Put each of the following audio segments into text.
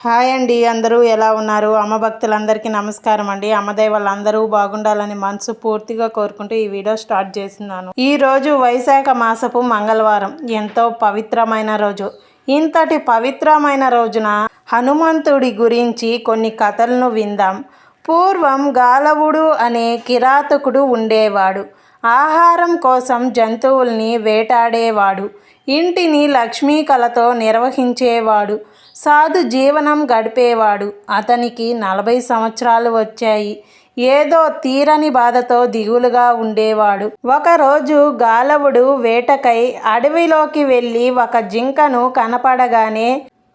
Hi అండి, అందరూ ఎలా ఉన్నారు? అమ్మ భక్తులందరికీ నమస్కారం అండి. అమ్మదయ్య వాళ్ళందరూ బాగుండాలని మనస్ఫూర్తిగా కోరుకుంటూ ఈ వీడియో స్టార్ట్ చేస్తున్నాను. ఈ రోజు వైశాఖ మాసపు మంగళవారం, ఎంతో పవిత్రమైన రోజు. ఇంతటి పవిత్రమైన రోజున హనుమంతుడి గురించి కొన్ని కథలను విందాం. పూర్వం గాలవుడు అనే కిరాతకుడు ఉండేవాడు. ఆహారం కోసం జంతువుల్ని వేటాడేవాడు. ఇంటిని లక్ష్మీ కళతో నిర్వహించేవాడు. సాధు జీవనం గడిపేవాడు. అతనికి 40 సంవత్సరాలు వచ్చాయి. ఏదో తీరని బాధతో దిగులుగా ఉండేవాడు. ఒకరోజు గాలవుడు వేటకై అడవిలోకి వెళ్ళి ఒక జింకను కనపడగానే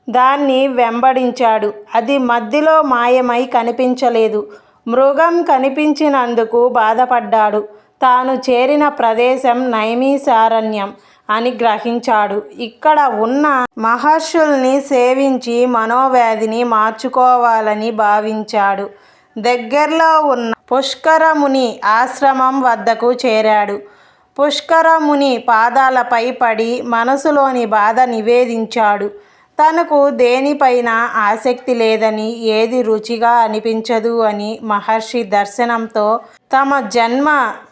దాన్ని వెంబడించాడు. అది మధ్యలో మాయమై కనిపించలేదు. మృగం కనిపించినందుకు బాధపడ్డాడు. తాను చేరిన ప్రదేశం నైమిసారణ్యం అని గ్రహించాడు. ఇక్కడ ఉన్న మహర్షుల్ని సేవించి మనోవ్యాధిని మార్చుకోవాలని భావించాడు. దగ్గరలో ఉన్న పుష్కరముని ఆశ్రమం వద్దకు చేరాడు. పుష్కరముని పాదాలపై పడి మనసులోని బాధ నివేదించాడు. తనకు దేనిపైన ఆసక్తి లేదని, ఏది రుచిగా అనిపించదు అని మహర్షి దర్శనంతో తమ జన్మ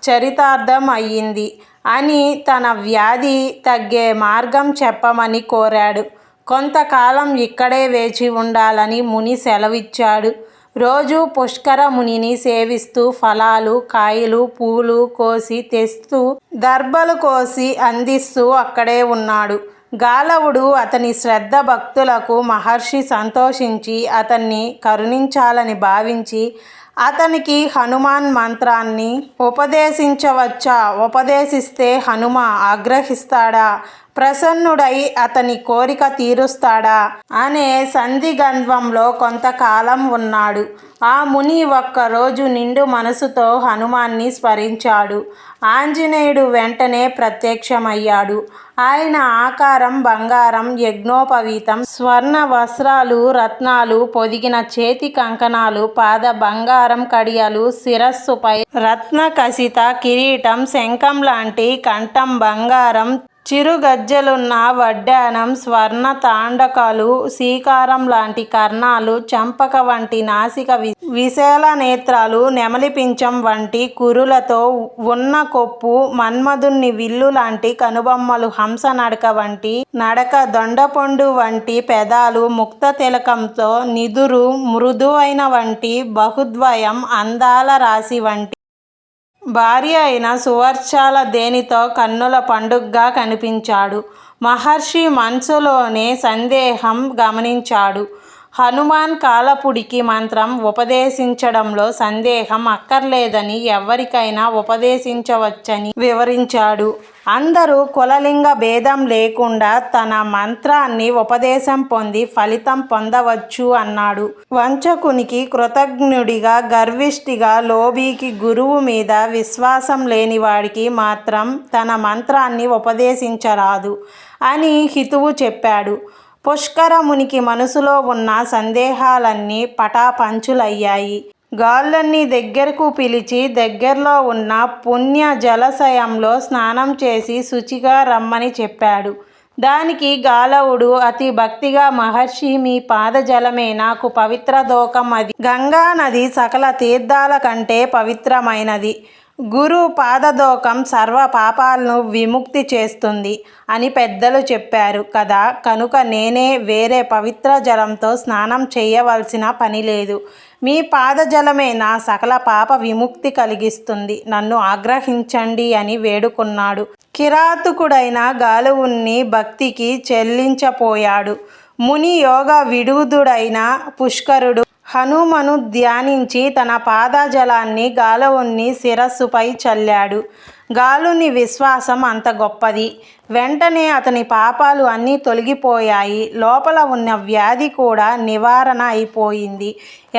చరితార్థం అయ్యింది అని, తన వ్యాధి తగ్గే మార్గం చెప్పమని కోరాడు. కొంతకాలం ఇక్కడే వేచి ఉండాలని ముని సెలవిచ్చాడు. రోజు పుష్కర మునిని సేవిస్తూ ఫలాలు, కాయలు, పూలు కోసి తెస్తూ దర్భలు కోసి అందిస్తూ అక్కడే ఉన్నాడు. గాలవుడు అతని శ్రద్ధ భక్తులకు మహర్షి సంతోషించి అతన్ని కరుణించాలని భావించి అతనికి హనుమాన్ మంత్రాన్ని ఉపదేశించవచ్చా, ఉపదేశిస్తే హనుమ ఆగ్రహిస్తాడా, ప్రసన్నుడై అతని కోరిక తీరుస్తాడా అనే సందిగ్ధంలో కొంతకాలం ఉన్నాడు. ఆ ముని ఒక్కరోజు నిండు మనసుతో హనుమాన్ని స్మరించాడు. ఆంజనేయుడు వెంటనే ప్రత్యక్షమయ్యాడు. ఆయన ఆకారం బంగారం, యజ్ఞోపవీతం, స్వర్ణ వస్త్రాలు, రత్నాలు పొదిగిన చేతి కంకణాలు, పాద బంగారం కడియాలు, శిరస్సుపై రత్న ఖచిత కిరీటం, శంఖం లాంటి కంఠం బంగారం, చిరుగజ్జలున్న వడ్డానం, స్వర్ణ తాండకాలు, సీకారం లాంటి కర్ణాలు, చంపక వంటి నాసిక విశాల నేత్రాలు, నెమలి పించం వంటి కురులతో ఉన్న కొప్పు, మన్మధుని విల్లు లాంటి కనుబొమ్మలు, హంస నడక వంటి నడక, దొండపండు వంటి పెదాలు, ముక్త తిలకంతో నిదురు మృదువైన వంటి బహుద్వయం, అందాల రాశి వంటి భార్య అయిన సువర్చాల దేనితో కన్నుల పండుగగా కనిపించాడు. మహర్షి మనసులోనే సందేహం గమనించాడు. హనుమాన్ కాలపుడికి మంత్రం ఉపదేశించడంలో సందేహం అక్కర్లేదని, ఎవరికైనా ఉపదేశించవచ్చని వివరించాడు. అందరూ కులలింగ భేదం లేకుండా తన మంత్రాన్ని ఉపదేశం పొంది ఫలితం పొందవచ్చు అన్నాడు. వంచకునికి, కృతజ్ఞుడిగా, గర్విష్ఠిగా, లోభికి, గురువు మీద విశ్వాసం లేనివాడికి మాత్రం తన మంత్రాన్ని ఉపదేశించరాదు అని హితువు చెప్పాడు. పుష్కరమునికి మనసులో ఉన్న సందేహాలన్నీ పటాపంచులయ్యాయి. గాళ్ళన్నీ దగ్గరకు పిలిచి దగ్గరలో ఉన్న పుణ్య జలాశయంలో స్నానం చేసి శుచిగా రమ్మని చెప్పాడు. దానికి గాలవుడు అతి భక్తిగా, మహర్షి, మీ పాదజలమే నాకు పవిత్ర దోకం. అది గంగా నది సకల తీర్థాల కంటే పవిత్రమైనది. గురు పాదదోకం సర్వ పాపాలను విముక్తి చేస్తుంది అని పెద్దలు చెప్పారు కదా, కనుక నేనే వేరే పవిత్ర జలంతో స్నానం చేయవలసిన పని లేదు. మీ పాదజలమే నా సకల పాప విముక్తి కలిగిస్తుంది. నన్ను ఆగ్రహించండి అని వేడుకున్నాడు. కిరాతకుడైన గాలవుని భక్తికి చెల్లించపోయాడు. ముని యోగ విడుదుడైన పుష్కరుడు హనుమను ధ్యానించి తన పాదజలాన్ని గాలవుని శిరస్సుపై చల్లాడు. గాలుని విశ్వాసం అంత గొప్పది. వెంటనే అతని పాపాలు అన్నీ తొలగిపోయాయి. లోపల ఉన్న వ్యాధి కూడా నివారణ అయిపోయింది.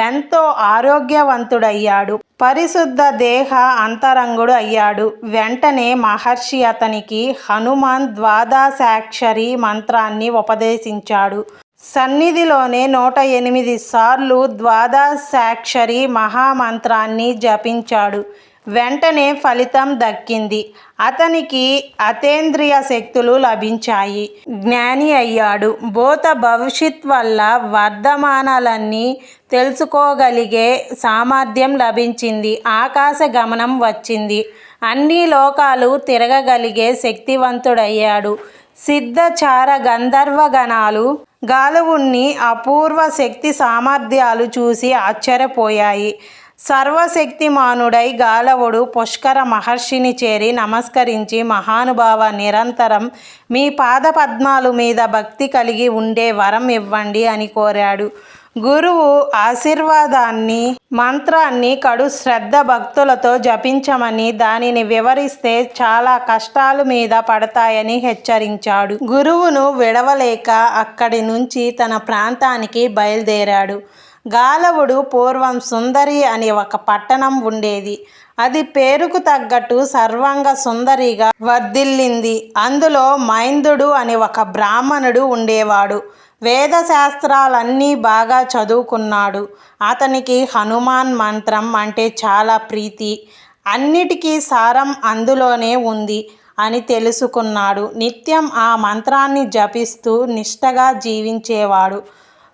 ఎంతో ఆరోగ్యవంతుడయ్యాడు. పరిశుద్ధ దేహ అంతరంగుడు అయ్యాడు. వెంటనే మహర్షి అతనికి హనుమాన్ ద్వాదశాక్షరి మంత్రాన్ని ఉపదేశించాడు. సన్నిధిలోనే 108 సార్లు ద్వాదశాక్షరి మహామంత్రాన్ని జపించాడు. వెంటనే ఫలితం దక్కింది. అతనికి అతేంద్రియ శక్తులు లభించాయి. జ్ఞాని అయ్యాడు. భూత భవిష్యత్ వల్ల వర్ధమానాలన్నీ తెలుసుకోగలిగే సామర్థ్యం లభించింది. ఆకాశ గమనం వచ్చింది. అన్ని లోకాలు తిరగగలిగే శక్తివంతుడయ్యాడు. సిద్ధ చార గంధర్వ గణాలు గాలవుణ్ణి అపూర్వ శక్తి సామర్థ్యాలు చూసి ఆశ్చర్యపోయాయి. సర్వశక్తిమానుడై గాలవుడు పుష్కర మహర్షిని చేరి నమస్కరించి, మహానుభావ, నిరంతరం మీ పాదపద్మాలు మీద భక్తి కలిగి ఉండే వరం ఇవ్వండి అని కోరాడు. గురువు ఆశీర్వాదాన్ని మంత్రాన్ని కడు శ్రద్ధ భక్తులతో జపించమని, దానిని వివరిస్తే చాలా కష్టాలు మీద పడతాయని హెచ్చరించాడు. గురువును విడవలేక అక్కడి నుంచి తన ప్రాంతానికి బయలుదేరాడు. గాలవుడు పూర్వం సుందరి అని ఒక పట్టణం ఉండేది. అది పేరుకు తగ్గట్టు సర్వాంగ సుందరిగా వర్ధిల్లింది. అందులో మైందుడు అని ఒక బ్రాహ్మణుడు ఉండేవాడు. వేదశాస్త్రాలన్నీ బాగా చదువుకున్నాడు. అతనికి హనుమాన్ మంత్రం అంటే చాలా ప్రీతి. అన్నిటికీ సారం అందులోనే ఉంది అని తెలుసుకున్నాడు. నిత్యం ఆ మంత్రాన్ని జపిస్తూ నిష్టగా జీవించేవాడు.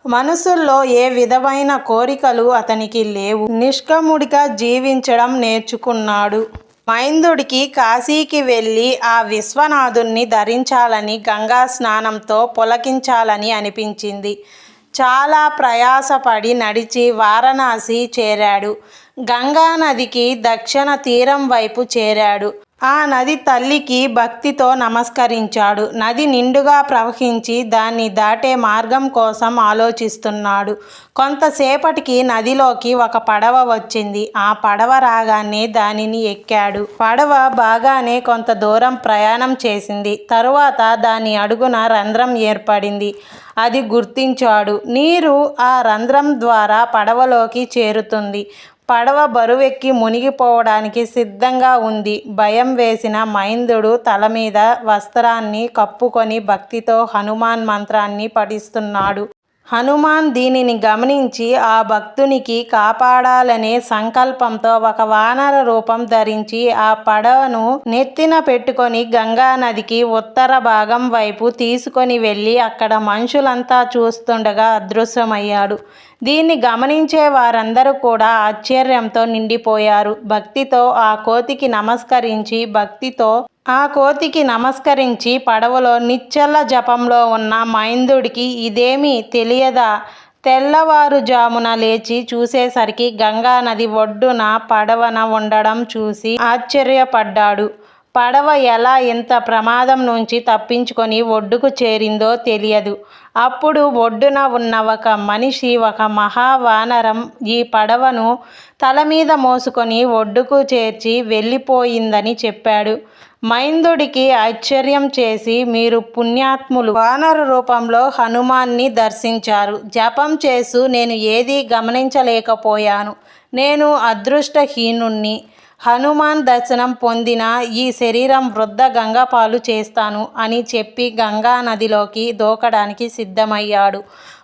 మనసుల్లో ఏ విధమైన కోరికలు అతనికి లేవు. నిష్కాముడిగా జీవించడం నేర్చుకున్నాడు. మైందుడికి కాశీకి వెళ్ళి ఆ విశ్వనాథుణ్ణి ధరించాలని, గంగా స్నానంతో పులకించాలని అనిపించింది. చాలా ప్రయాసపడి నడిచి వారణాసి చేరాడు. గంగా నదికి దక్షిణ తీరం వైపు చేరాడు. ఆ నది తల్లికి భక్తితో నమస్కరించాడు. నది నిండుగా ప్రవహించి దాన్ని దాటే మార్గం కోసం ఆలోచిస్తున్నాడు. కొంతసేపటికి నదిలోకి ఒక పడవ వచ్చింది. ఆ పడవ రాగానే దానిని ఎక్కాడు. పడవ బాగానే కొంత దూరం ప్రయాణం చేసింది. తరువాత దాని అడుగున రంధ్రం ఏర్పడింది. అది గుర్తించాడు. నీరు ఆ రంధ్రం ద్వారా పడవలోకి చేరుతుంది. పడవ బరువెక్కి మునిగిపోవడానికి సిద్ధంగా ఉంది. భయం వేసిన మైందుడు తల మీద వస్త్రాన్ని కప్పుకొని భక్తితో హనుమాన్ మంత్రాన్ని పఠిస్తున్నాడు. హనుమాన్ దీనిని గమనించి ఆ భక్తునికి కాపాడాలనే సంకల్పంతో ఒక వానర రూపం ధరించి ఆ పడవను నెత్తిన పెట్టుకొని గంగా నదికి ఉత్తర భాగం వైపు తీసుకొని వెళ్ళి అక్కడ మనుషులంతా చూస్తుండగా అదృశ్యమయ్యాడు. దీన్ని గమనించే వారందరూ కూడా ఆశ్చర్యంతో నిండిపోయారు. భక్తితో ఆ కోతికి నమస్కరించి పడవలో నిశ్చల జపంలో ఉన్న మైందుడికి ఇదేమీ తెలియదా? తెల్లవారుజామున లేచి చూసేసరికి గంగా నది ఒడ్డున పడవన ఉండడం చూసి ఆశ్చర్యపడ్డాడు. పడవ ఎలా ఇంత ప్రమాదం నుంచి తప్పించుకొని ఒడ్డుకు చేరిందో తెలియదు. అప్పుడు ఒడ్డున ఉన్న ఒక మనిషి, ఒక మహావానరం ఈ పడవను తల మీద మోసుకొని ఒడ్డుకు చేర్చి వెళ్ళిపోయిందని చెప్పాడు. మైందుడికి ఆశ్చర్యం చేసి, మీరు పుణ్యాత్ములు, వానర రూపంలో హనుమాన్ని దర్శించారు. జపం చేస్తూ నేను ఏదీ గమనించలేకపోయాను. నేను అదృష్టహీనుణ్ణి. హనుమాన్ దర్శనం పొందిన ఈ శరీరం వృద్ధ గంగపాలు చేస్తాను అని చెప్పి గంగా నదిలోకి దూకడానికి సిద్ధమయ్యాడు.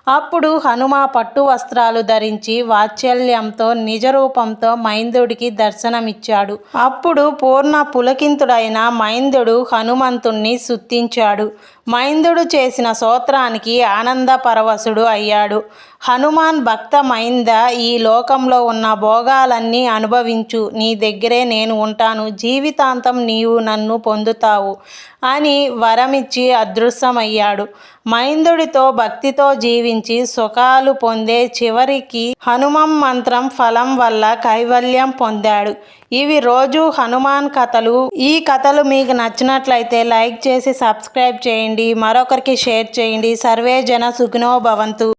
అప్పుడు హనుమ పట్టు వస్త్రాలు ధరించి వాత్సల్యంతో నిజరూపంతో మైందుడికి దర్శనమిచ్చాడు. అప్పుడు పూర్ణ పులకింతుడైన మైందుడు హనుమంతుణ్ణి స్తుతించాడు. మైందుడు చేసిన స్తోత్రానికి ఆనంద పరవశుడు అయ్యాడు. హనుమాన్ భక్త మైంద, ఈ లోకంలో ఉన్న భోగాలన్నీ అనుభవించు, నీ దగ్గరే నేను ఉంటాను, జీవితాంతం నీవు నన్ను పొందుతావు అని వరమిచ్చి అదృశ్యమయ్యాడు. మైందుడితో భక్తితో జీవించి సుఖాలు పొందే చివరికి హనుమం మంత్రం ఫలం వల్ల కైవల్యం పొందాడు. ఇవి రోజు హనుమాన్ కథలు. ఈ కథలు మీకు నచ్చినట్లయితే లైక్ చేసి సబ్స్క్రైబ్ చేయండి. మరొకరికి షేర్ చేయండి. సర్వే జన సుఖినో భవంతు.